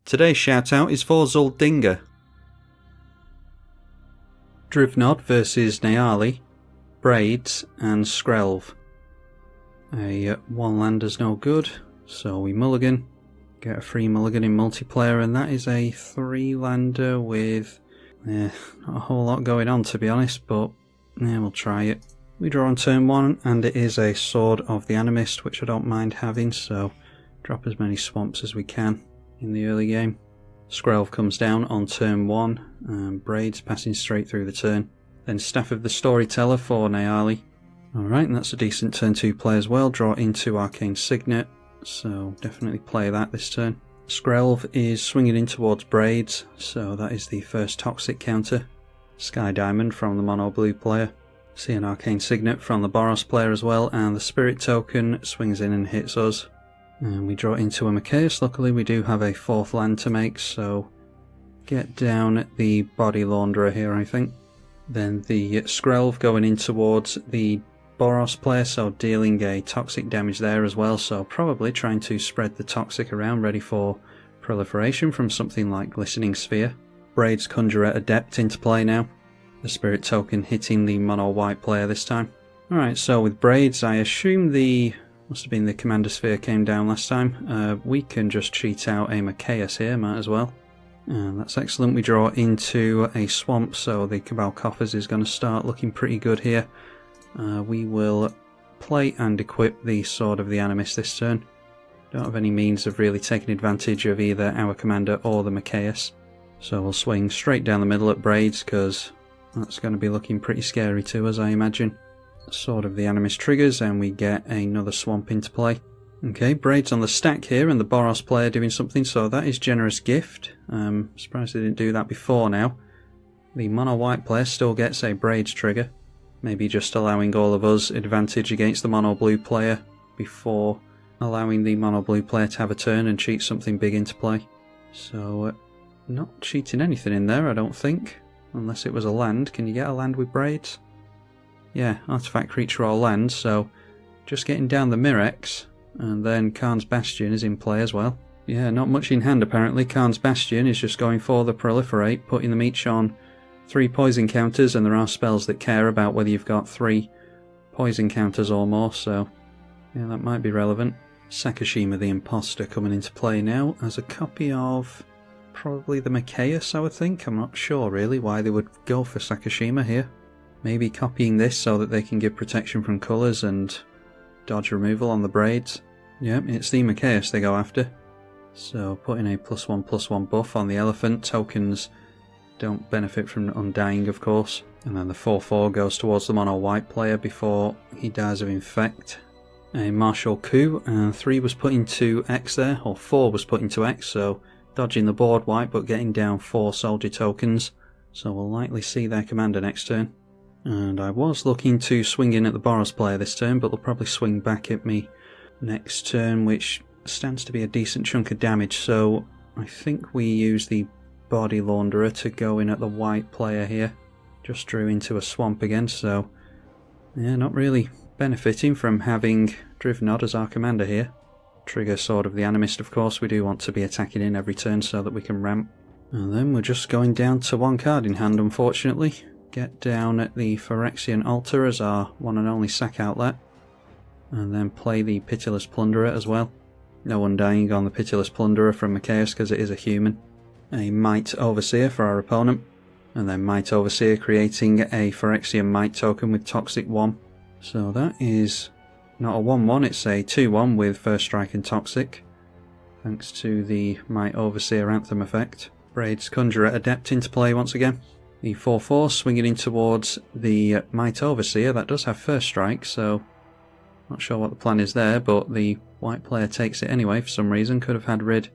Today's shout out is for Zuldinga. Drivnod versus Neali, Braids and Skrelv. A one lander's no good, so we mulligan, get a free mulligan in multiplayer, and that is a 3-lander with not a whole lot going on, to be honest, but yeah, we'll try it. We draw on turn 1, and it is a Sword of the Animist, which I don't mind having, so drop as many swamps as we can in the early game. Skrelv comes down on turn 1, and Braids passing straight through the turn. Then Staff of the Storyteller for Neali. Alright, and that's a decent turn 2 play as well. Draw into Arcane Signet, so definitely play that this turn. Skrelv is swinging in towards Braids, so that is the first toxic counter. Sky Diamond from the mono blue player. See an Arcane Signet from the Boros player as well, and the Spirit Token swings in and hits us. And we draw into a Machaeus. Luckily we do have a 4th land to make, so get down the Body Launderer here, I think. Then the Skrelv going in towards the Boros player, so dealing a toxic damage there as well, so probably trying to spread the toxic around, ready for proliferation from something like Glistening Sphere. Braids Conjurer Adept into play now. The Spirit Token hitting the mono white player this time. Alright, so with Braids, I assume must have been the Commander Sphere came down last time. We can just cheat out a Machaeus here, might as well. And that's excellent. We draw into a swamp, so the Cabal Coffers is going to start looking pretty good here. We will play and equip the Sword of the Animist this turn. Don't have any means of really taking advantage of either our Commander or the Machaeus. So we'll swing straight down the middle at Braids, because that's going to be looking pretty scary to us, I imagine. Sword of the Animist triggers, and we get another swamp into play. Okay, Braids on the stack here, and the Boros player doing something, so that is Generous Gift. Surprised they didn't do that before now. The mono white player still gets a Braids trigger. Maybe just allowing all of us advantage against the mono blue player before allowing the mono blue player to have a turn and cheat something big into play. So, not cheating anything in there, I don't think. Unless it was a land. Can you get a land with Braids? Yeah, artifact, creature or land, so just getting down the Mirex, and then Karn's Bastion is in play as well. Yeah, not much in hand apparently. Karn's Bastion is just going for the Proliferate, putting them each on 3 poison counters, and there are spells that care about whether you've got 3 poison counters or more, so yeah, that might be relevant. Sakashima the Imposter coming into play now as a copy of probably the Machaeus, I would think. I'm not sure really why they would go for Sakashima here. Maybe copying this so that they can give protection from colours and dodge removal on the Braids. Yep, it's the Machaeus they go after. So putting a +1/+1 buff on the Elephant. Tokens don't benefit from Undying, of course. And then the 4/4 goes towards the mono white player before he dies of Infect. A Martial Coup, and 3 was put into X there, or 4 was put into X, so dodging the board white but getting down 4 soldier tokens. So we'll likely see their commander next turn. And I was looking to swing in at the Boros player this turn, but they'll probably swing back at me next turn, which stands to be a decent chunk of damage, so I think we use the Body Launderer to go in at the white player here. Just drew into a swamp again, so yeah, not really benefiting from having Drivnod as our commander here. Trigger Sword of the Animist, of course. We do want to be attacking in every turn so that we can ramp. And then we're just going down to 1 card in hand, unfortunately. Get down at the Phyrexian Altar as our one and only sack outlet. And then play the Pitiless Plunderer as well. No Undying on the Pitiless Plunderer from Machaeus because it is a human. A Might Overseer for our opponent. And then Might Overseer creating a Phyrexian Might token with Toxic 1. So that is not a 1/1, it's a 2/1 with First Strike and Toxic. Thanks to the Might Overseer Anthem effect. Braids Conjurer Adept into play once again. The 4/4 swinging in towards the Might Overseer. That does have First Strike, so not sure what the plan is there, but the white player takes it anyway for some reason. Could have had rid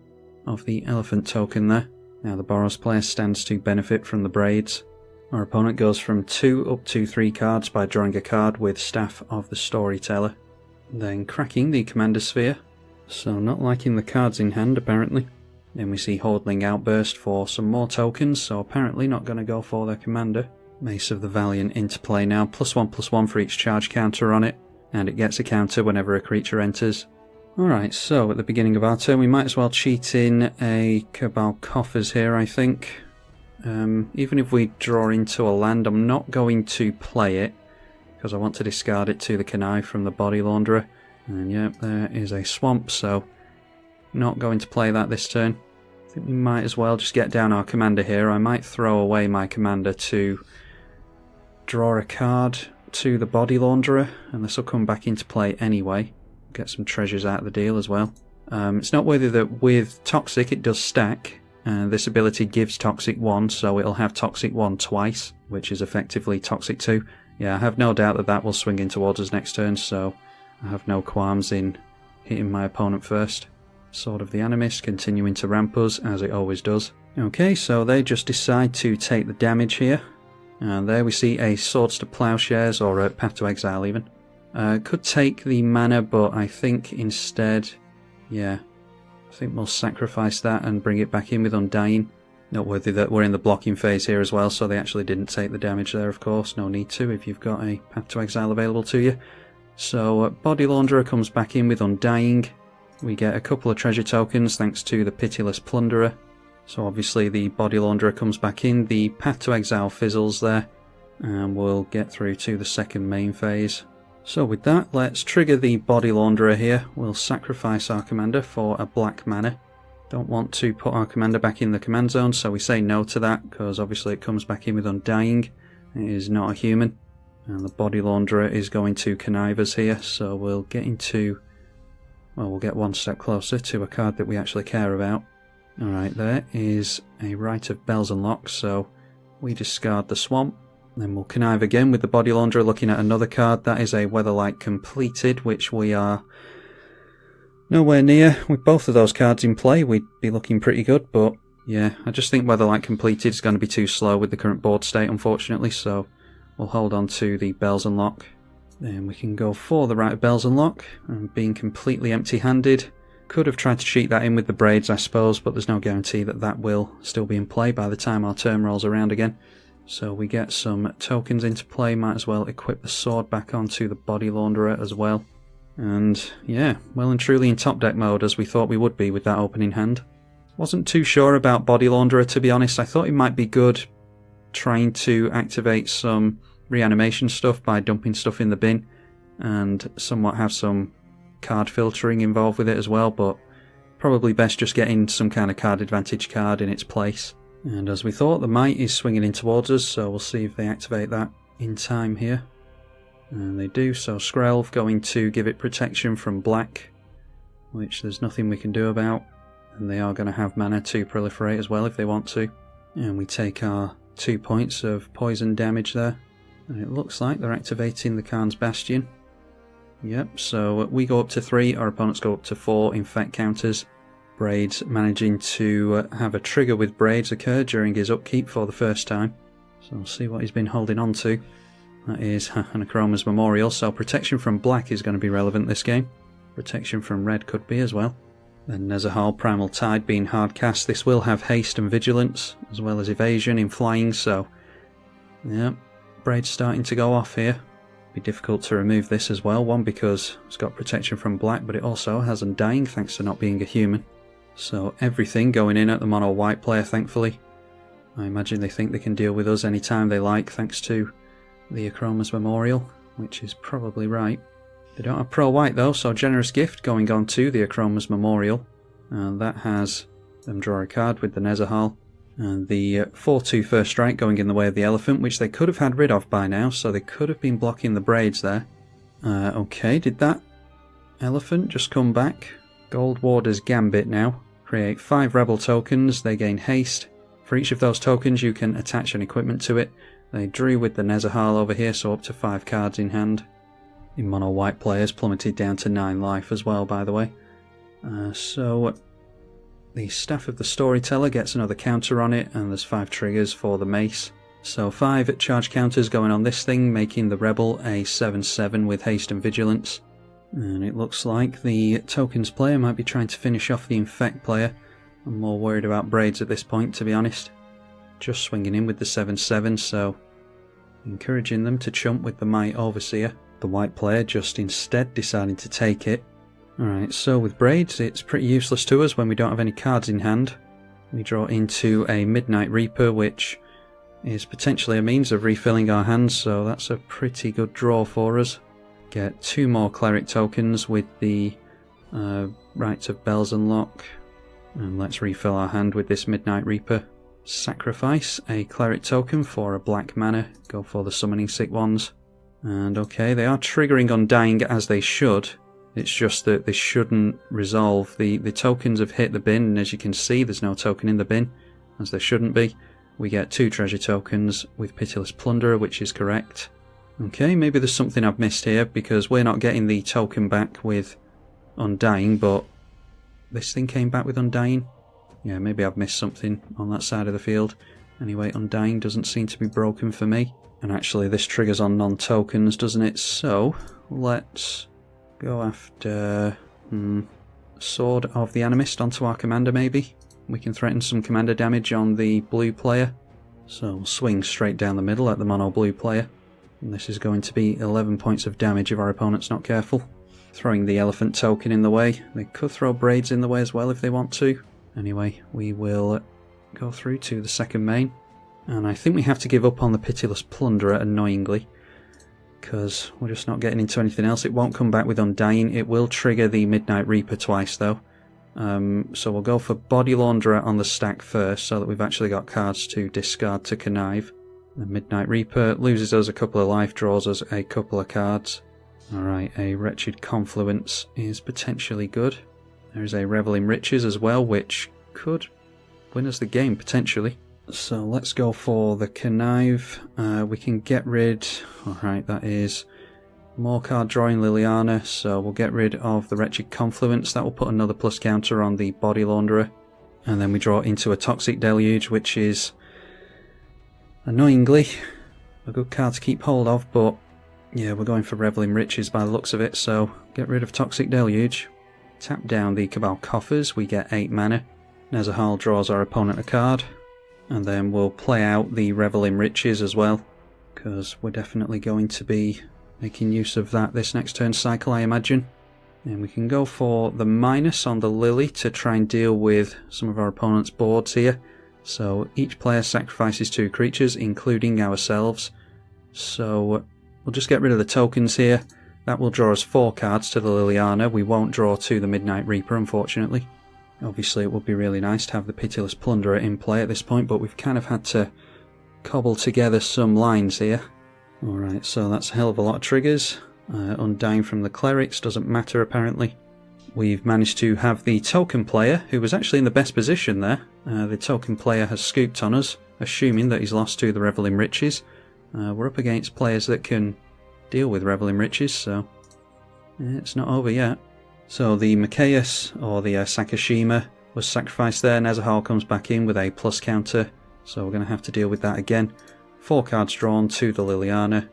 of the Elephant token there. Now the Boros player stands to benefit from the Braids. Our opponent goes from 2 up to 3 cards by drawing a card with Staff of the Storyteller. Then cracking the Commander Sphere, so not liking the cards in hand apparently. Then we see Hordling Outburst for some more tokens, so apparently not going to go for their commander. Mace of the Valiant into play now, +1/+1 for each charge counter on it, and it gets a counter whenever a creature enters. Alright, so at the beginning of our turn we might as well cheat in a Cabal Coffers here, I think. Even if we draw into a land, I'm not going to play it, because I want to discard it to the Connive from the Body Launderer. And yep, there is a swamp, so not going to play that this turn. I think we might as well just get down our commander here. I might throw away my commander to draw a card to the Body Launderer, and this will come back into play anyway. Get some treasures out of the deal as well. It's noteworthy that with Toxic it does stack. This ability gives Toxic 1, so it'll have Toxic 1 twice, which is effectively Toxic 2. Yeah, I have no doubt that that will swing in towards us next turn, so I have no qualms in hitting my opponent first. Sword of the Animist continuing to ramp us, as it always does. Okay, so they just decide to take the damage here. And there we see a Swords to Plowshares, or a Path to Exile even. Could take the mana, but I think instead, yeah, I think we'll sacrifice that and bring it back in with Undying. Noteworthy that we're in the blocking phase here as well, so they actually didn't take the damage there, of course. No need to if you've got a Path to Exile available to you. So Body Launderer comes back in with Undying. We get a couple of treasure tokens thanks to the Pitiless Plunderer. So obviously the Body Launderer comes back in, the Path to Exile fizzles there, and we'll get through to the second main phase. So with that, let's trigger the Body Launderer here. We'll sacrifice our commander for a black mana. Don't want to put our commander back in the command zone, so we say no to that, because obviously it comes back in with Undying. It is not a human. And the Body Launderer is going to connive us here, so we'll get into... well, we'll get one step closer to a card that we actually care about. Alright, there is a Rite of Bells and Locks, so we discard the Swamp. Then we'll connive again with the Body Launderer, looking at another card. That is a Weatherlight Completed, which we are nowhere near. With both of those cards in play, we'd be looking pretty good, but yeah, I just think Weatherlight Completed is going to be too slow with the current board state, unfortunately, so we'll hold on to the Bells and Lock. Then we can go for the Rite of Bells and Lock, and being completely empty-handed. Could have tried to cheat that in with the Braids, I suppose, but there's no guarantee that that will still be in play by the time our turn rolls around again. So we get some tokens into play, might as well equip the sword back onto the Body Launderer as well. And yeah, well and truly in top deck mode, as we thought we would be with that opening hand. Wasn't too sure about Body Launderer, to be honest. I thought it might be good trying to activate some reanimation stuff by dumping stuff in the bin, and somewhat have some card filtering involved with it as well, but probably best just getting some kind of card advantage card in its place. And as we thought, the Might is swinging in towards us, so we'll see if they activate that in time here. And they do, so Skrelv going to give it protection from black, which there's nothing we can do about. And they are going to have mana to proliferate as well if they want to. And we take our 2 points of poison damage there. And it looks like they're activating the Khan's Bastion. Yep, so we go up to 3, our opponents go up to 4 infect counters. Braids managing to have a trigger with Braids occur during his upkeep for the first time. So we'll see what he's been holding on to. That is Necromonicon Memorial, so protection from black is going to be relevant this game. Protection from red could be as well. Then Nezahal Primal Tide being hard cast. This will have haste and vigilance, as well as evasion in flying, so yeah, Braids starting to go off here. Be difficult to remove this as well, one because it's got protection from black, but it also has Undying thanks to not being a human. So everything going in at the mono white player, thankfully. I imagine they think they can deal with us anytime they like thanks to the Necromonicon Memorial, which is probably right. They don't have pro white though, so Generous Gift going on to the Necromonicon Memorial, and that has them draw a card with the Nezahal. And the 4/2 first strike going in the way of the elephant, which they could have had rid of by now, so they could have been blocking the Braids there. Okay, did that elephant just come back? Gold Warder's Gambit now. Create 5 rebel tokens, they gain haste. For each of those tokens you can attach an equipment to it. They drew with the Nezahal over here, so up to 5 cards in hand. In mono white players plummeted down to 9 life as well, by the way. So the Staff of the Storyteller gets another counter on it, and there's 5 triggers for the mace. So 5 charge counters going on this thing, making the rebel a 7/7 with haste and vigilance. And it looks like the tokens player might be trying to finish off the infect player. I'm more worried about Braids at this point, to be honest. Just swinging in with the 7/7, so encouraging them to chump with the Might Overseer. The white player just instead deciding to take it. Alright, so with Braids, it's pretty useless to us when we don't have any cards in hand. We draw into a Midnight Reaper, which is potentially a means of refilling our hands, so that's a pretty good draw for us. Get 2 more Cleric tokens with the Rites of Bells unlock, and let's refill our hand with this Midnight Reaper. Sacrifice a Cleric token for a black mana, go for the Summoning Sick ones. And okay, they are triggering Undying as they should. It's just that they shouldn't resolve. The tokens have hit the bin, and as you can see, there's no token in the bin, as there shouldn't be. We get 2 treasure tokens with Pitiless Plunderer, which is correct. Okay, maybe there's something I've missed here, because we're not getting the token back with Undying, but this thing came back with Undying. Yeah, maybe I've missed something on that side of the field. Anyway, Undying doesn't seem to be broken for me. And actually, this triggers on non-tokens, doesn't it? So, let's go after Sword of the Animist onto our commander, maybe. We can threaten some commander damage on the blue player. So we'll swing straight down the middle at the mono blue player. And this is going to be 11 points of damage if our opponent's not careful. Throwing the elephant token in the way. They could throw Braids in the way as well if they want to. Anyway, we will go through to the second main. And I think we have to give up on the Pitiless Plunderer, annoyingly, because we're just not getting into anything else. It won't come back with Undying. It will trigger the Midnight Reaper twice, though. So we'll go for Body Launderer on the stack first, so that we've actually got cards to discard to connive. The Midnight Reaper loses us a couple of life, draws us a couple of cards. Alright, a Wretched Confluence is potentially good. There's a Revel in Riches as well, which could win us the game, potentially. So let's go for the Connive. We can get rid... Alright, that is more card drawing Liliana, so we'll get rid of the Wretched Confluence. That will put another plus counter on the Body Launderer. And then we draw into a Toxic Deluge, which is, annoyingly, a good card to keep hold of, but yeah, we're going for Revel in Riches by the looks of it, so get rid of Toxic Deluge. Tap down the Cabal Coffers, we get 8 mana. Nezahal draws our opponent a card. And then we'll play out the Revel in Riches as well, because we're definitely going to be making use of that this next turn cycle, I imagine. And we can go for the minus on the Lily to try and deal with some of our opponent's boards here. So each player sacrifices 2 creatures, including ourselves. So we'll just get rid of the tokens here. That will draw us 4 cards to the Liliana. We won't draw to the Midnight Reaper, unfortunately. Obviously it would be really nice to have the Pitiless Plunderer in play at this point, but we've kind of had to cobble together some lines here. Alright, so that's a hell of a lot of triggers. Undying from the Clerics doesn't matter apparently. We've managed to have the token player, who was actually in the best position there. The token player has scooped on us, assuming that he's lost to the Revel in Riches. We're up against players that can deal with Revel in Riches, so it's not over yet. So the Mikaeus, or the Sakashima, was sacrificed there. Nezahal comes back in with a plus counter, so we're going to have to deal with that again. 4 cards drawn to the Liliana,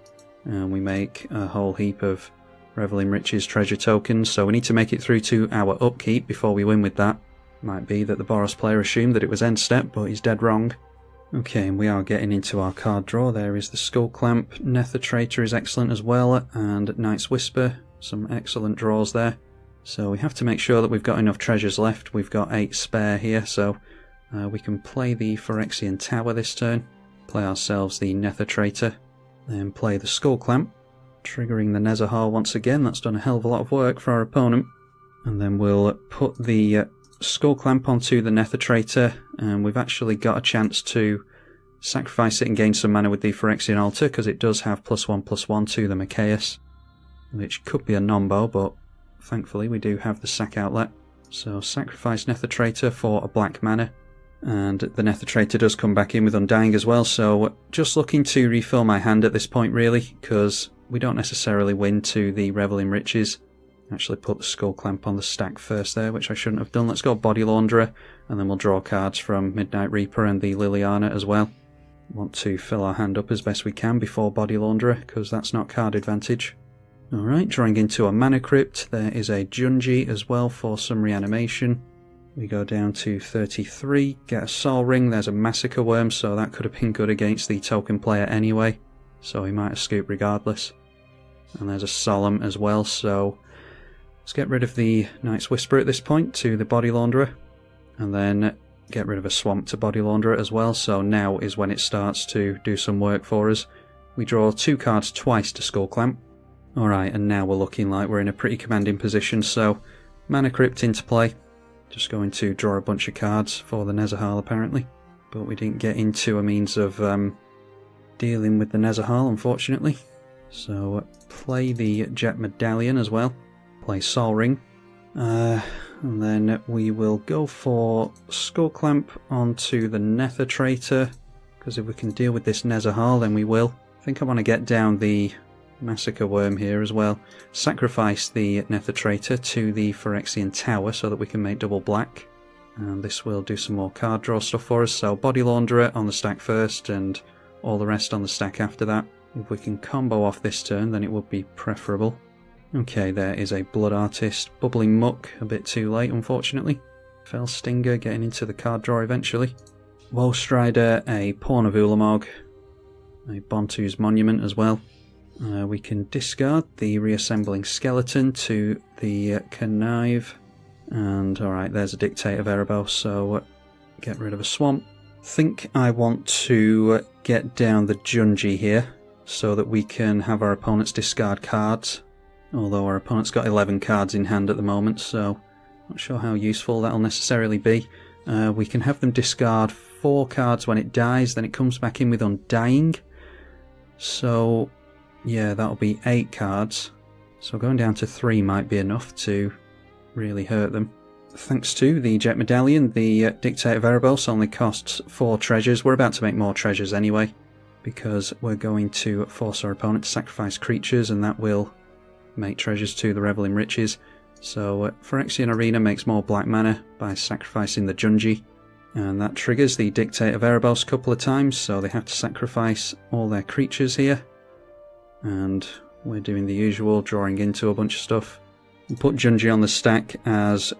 and we make a whole heap of Revel in Riches treasure tokens, so we need to make it through to our upkeep before we win with that. Might be that the Boros player assumed that it was end step, but he's dead wrong. Okay, and we are getting into our card draw. There is the Skull Clamp. Nether Traitor is excellent as well, and Night's Whisper. Some excellent draws there. So we have to make sure that we've got enough treasures left. We've got 8 spare here, so we can play the Phyrexian Tower this turn. Play ourselves the Nether Traitor. Then play the Skull Clamp. Triggering the Nezahal once again. That's done a hell of a lot of work for our opponent. And then we'll put the Skull Clamp onto the Nether Traitor. And we've actually got a chance to sacrifice it and gain some mana with the Phyrexian Altar, because it does have +1/+1 to the Mikaeus, which could be a nombo, but thankfully we do have the sack outlet. So sacrifice Nether Traitor for a black mana. And the Nether Traitor does come back in with Undying as well, so just looking to refill my hand at this point really, because we don't necessarily win to the Revel in Riches. Actually put the Skull Clamp on the stack first there, which I shouldn't have done. Let's go Body Launderer, and then we'll draw cards from Midnight Reaper and the Liliana as well. Want to fill our hand up as best we can before Body Launderer, because that's not card advantage. Alright, drawing into a Mana Crypt. There is a Junji as well for some reanimation. We go down to 33, get a Soul Ring. There's a Massacre Worm, so that could have been good against the token player anyway, so he might have scooped regardless. And there's a Solemn as well, so Let's get rid of the Knight's Whisper at this point to the Body Launderer, and then get rid of a Swamp to Body Launderer as well, so now is when it starts to do some work for us. We draw 2 cards twice to Skull Clamp. Alright, and now we're looking like we're in a pretty commanding position, so Mana Crypt into play. Just going to draw a bunch of cards for the Nezahal apparently, but we didn't get into a means of dealing with the Nezahal unfortunately. So play the Jet Medallion as well, play Sol Ring, and then we will go for Skull Clamp onto the Nether Traitor, because if we can deal with this Nezahal then we will. I think I want to get down the Massacre Worm here as well. Sacrifice the Nether Traitor to the Phyrexian Tower so that we can make double black. And this will do some more card draw stuff for us. So Body Launderer on the stack first and all the rest on the stack after that. If we can combo off this turn then it would be preferable. Okay, there is a Blood Artist. Bubbling Muck, a bit too late unfortunately. Fell Stinger getting into the card draw eventually. Woe Strider, a Pawn of Ulamog, a Bontu's Monument as well. We can discard the Reassembling Skeleton to the Connive, and alright, there's a Dictate of Erebos, so get rid of a Swamp. I think I want to get down the Junji here, so that we can have our opponents discard cards, although our opponent's got 11 cards in hand at the moment, so not sure how useful that'll necessarily be. We can have them discard 4 cards when it dies, then it comes back in with Undying, so yeah, that'll be 8 cards, so going down to 3 might be enough to really hurt them. Thanks to the Jet Medallion, the Dictate of Erebos only costs 4 treasures. We're about to make more treasures anyway, because we're going to force our opponent to sacrifice creatures, and that will make treasures to the Revel in Riches. So Phyrexian Arena makes more black mana by sacrificing the Junji, and that triggers the Dictate of Erebos a couple of times, so they have to sacrifice all their creatures here. And we're doing the usual, drawing into a bunch of stuff. We'll put Junji on the stack as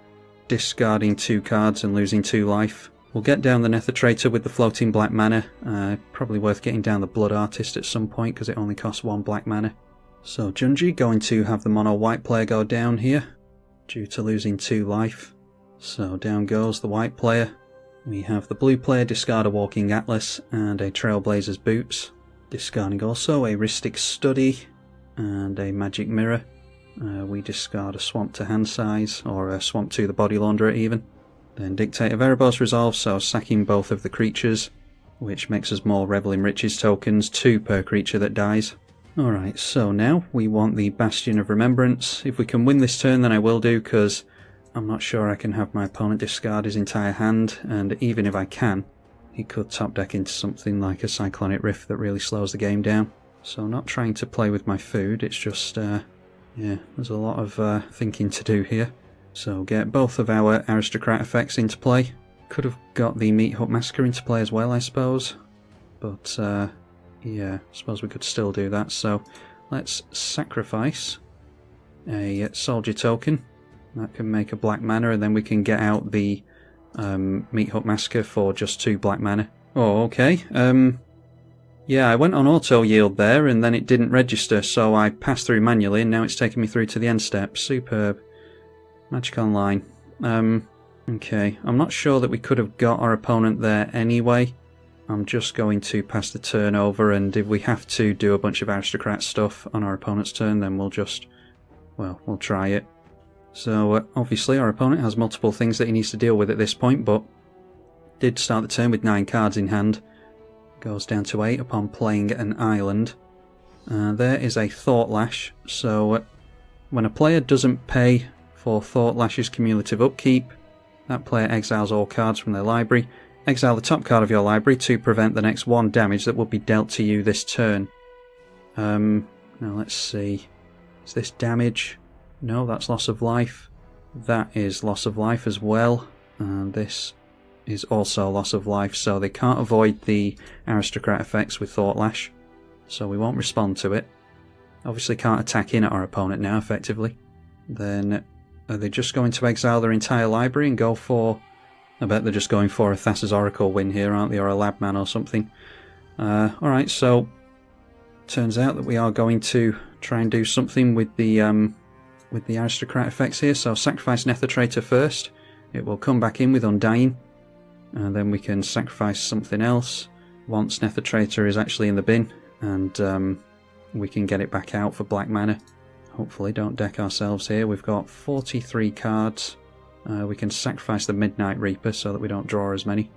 discarding 2 cards and losing 2 life. We'll get down the Nether Traitor with the floating black mana. Probably worth getting down the Blood Artist at some point because it only costs 1 black mana. So Junji going to have the mono white player go down here due to losing 2 life. So down goes the white player. We have the blue player discard a Walking Atlas and a Trailblazer's Boots. Discarding also a Rhystic Study and a Magic Mirror. We discard a Swamp to hand size, or a Swamp to the Body Launderer even. Then Dictate of Erebos resolves, so sacking both of the creatures, which makes us more Revel in Riches tokens, 2 per creature that dies. Alright, so now we want the Bastion of Remembrance. If we can win this turn then I will do, because I'm not sure I can have my opponent discard his entire hand, and even if I can, he could top deck into something like a Cyclonic Rift that really slows the game down. So not trying to play with my food, it's just, yeah, there's a lot of thinking to do here. So get both of our Aristocrat effects into play. Could have got the Meat Hut Massacre into play as well, I suppose. But, yeah, I suppose we could still do that. So let's sacrifice a Soldier token. That can make a black mana, and then we can get out the Meat Hut Massacre for just 2 black mana. Oh, okay. Yeah, I went on auto yield there and then it didn't register, so I passed through manually and now it's taken me through to the end step. Superb. Magic Online. Okay, I'm not sure that we could have got our opponent there anyway. I'm just going to pass the turn over, and if we have to do a bunch of Aristocrat stuff on our opponent's turn, then we'll just, well, we'll try it. So obviously our opponent has multiple things that he needs to deal with at this point, but did start the turn with 9 cards in hand. Goes down to 8 upon playing an island. There is a Thought Lash, so when a player doesn't pay for Thought Lash's cumulative upkeep, that player exiles all cards from their library. Exile the top card of your library to prevent the next 1 damage that will be dealt to you this turn. Now let's see. Is this damage? No, that's loss of life. That is loss of life as well. And this is also loss of life, so they can't avoid the Aristocrat effects with Thought Lash. So we won't respond to it. Obviously can't attack in at our opponent now, effectively. Then are they just going to exile their entire library and go for... I bet they're just going for a Thassa's Oracle win here, aren't they? Or a Labman or something. Alright, so turns out that we are going to try and do something with the with the aristocrat effects here. So sacrifice Nether Traitor first. It will come back in with Undying. And then we can sacrifice something else once Nether Traitor is actually in the bin. And we can get it back out for black mana. Hopefully don't deck ourselves here. We've got 43 cards. We can sacrifice the Midnight Reaper so that we don't draw as many.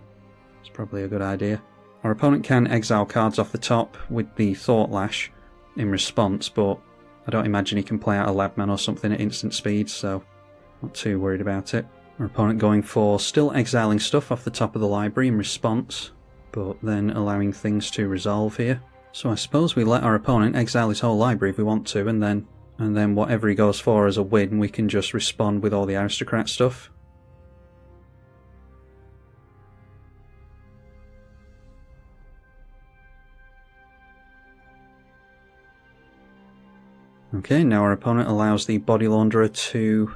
It's probably a good idea. Our opponent can exile cards off the top with the Thought Lash in response, but I don't imagine he can play out a Labman or something at instant speed, so not too worried about it. Our opponent going for still exiling stuff off the top of the library in response, but then allowing things to resolve here. So I suppose we let our opponent exile his whole library if we want to, and then whatever he goes for as a win, we can just respond with all the aristocrat stuff. Okay, now our opponent allows the Body Launderer to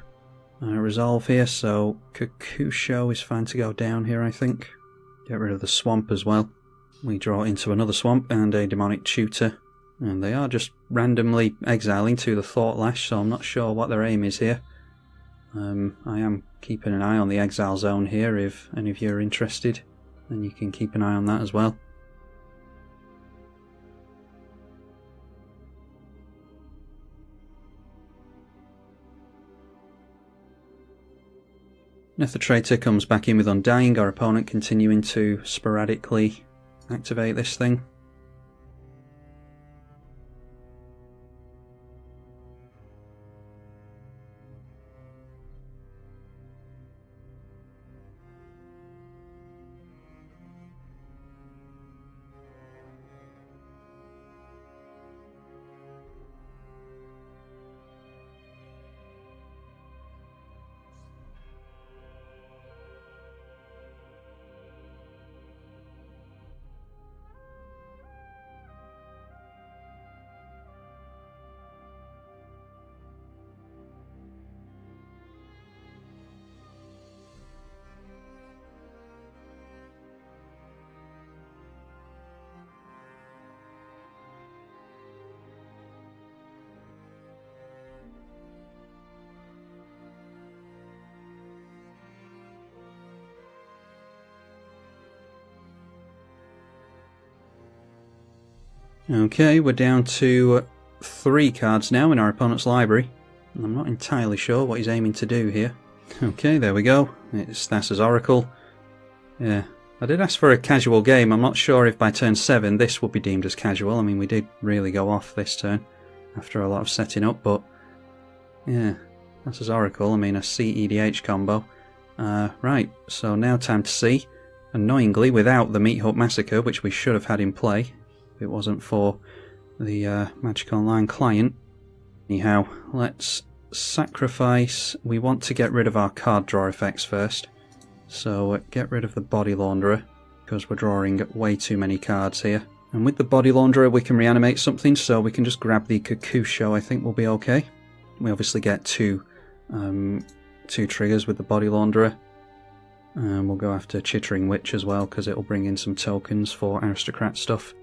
resolve here, so Kakusho is fine to go down here, I think. Get rid of the swamp as well. We draw into another swamp and a Demonic Tutor, and they are just randomly exiling to the Thought Lash, so I'm not sure what their aim is here. I am keeping an eye on the exile zone here. If any of you are interested, then you can keep an eye on that as well. Nether Traitor comes back in with Undying, our opponent continuing to sporadically activate this thing. Okay, we're down to 3 cards now in our opponent's library. I'm not entirely sure what he's aiming to do here. Okay, there we go. It's Thassa's Oracle. Yeah, I did ask for a casual game. I'm not sure if by turn 7 this would be deemed as casual. I mean, we did really go off this turn after a lot of setting up, but yeah, Thassa's Oracle. I mean, a CEDH combo. Right, so now time to see. Annoyingly, without the Meat Hut Massacre, which we should have had in play if it wasn't for the Magic Online client. Anyhow, let's sacrifice. We want to get rid of our card draw effects first. So get rid of the Body Launderer, because we're drawing way too many cards here. And with the Body Launderer we can reanimate something, so we can just grab the Kakusho. I think we'll be okay. We obviously get two triggers with the Body Launderer. And we'll go after Chittering Witch as well, because it'll bring in some tokens for aristocrat stuff.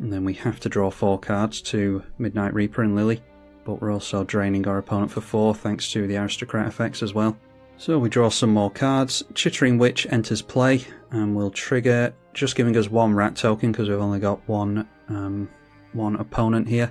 And then we have to draw 4 cards to Midnight Reaper and Lily, but we're also draining our opponent for 4 thanks to the aristocrat effects as well. So we draw some more cards. Chittering Witch enters play and will trigger, just giving us 1 rat token because we've only got one opponent here.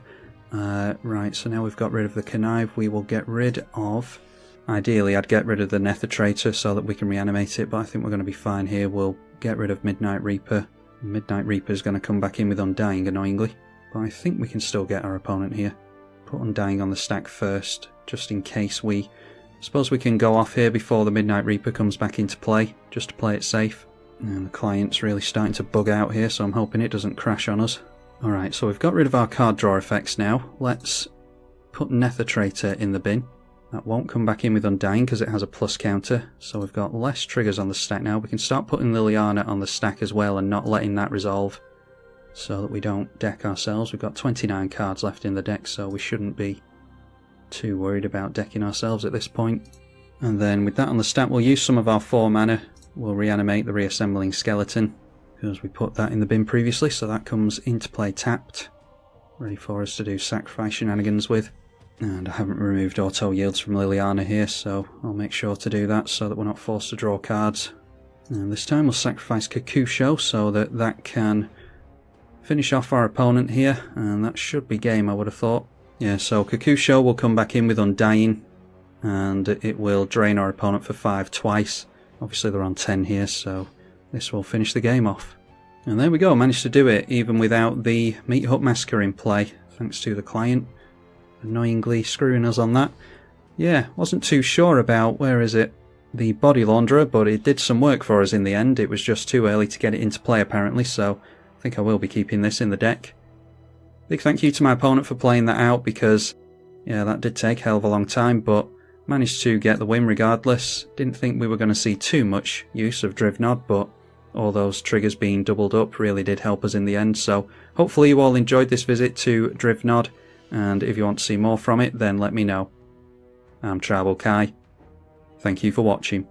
Right, so now we've got rid of the Connive. We will get rid of, ideally I'd get rid of the Nether Traitor so that we can reanimate it, but I think we're going to be fine here. We'll get rid of Midnight Reaper. Midnight Reaper is going to come back in with Undying, annoyingly, but I think we can still get our opponent here. Put Undying on the stack first, just in case we... Suppose we can go off here before the Midnight Reaper comes back into play, just to play it safe. And the client's really starting to bug out here, so I'm hoping it doesn't crash on us. Alright, so we've got rid of our card draw effects now. Let's put Nether Traitor in the bin. That won't come back in with Undying because it has a plus counter, so we've got less triggers on the stack now. We can start putting Liliana on the stack as well and not letting that resolve so that we don't deck ourselves. We've got 29 cards left in the deck, so we shouldn't be too worried about decking ourselves at this point. And then with that on the stack, we'll use some of our 4 mana. We'll reanimate the Reassembling Skeleton because we put that in the bin previously, so that comes into play tapped, ready for us to do sacrifice shenanigans with. And I haven't removed auto yields from Liliana here, so I'll make sure to do that so that we're not forced to draw cards. And this time we'll sacrifice Kakusho so that that can finish off our opponent here, and that should be game, I would have thought. Yeah, so Kakusho will come back in with Undying, and it will drain our opponent for 5 twice. Obviously they're on 10 here, so this will finish the game off. And there we go, managed to do it even without the Meat Hut Massacre in play, thanks to the client annoyingly screwing us on that. Yeah, wasn't too sure about, where is it, the Body Launderer, but it did some work for us in the end. It was just too early to get it into play apparently, so I think I will be keeping this in the deck. Big thank you to my opponent for playing that out, because yeah, that did take a hell of a long time, but managed to get the win regardless. Didn't think we were going to see too much use of Drivnod, but all those triggers being doubled up really did help us in the end. So hopefully you all enjoyed this visit to Drivnod, and if you want to see more from it, then let me know. I'm tribalkai. Thank you for watching.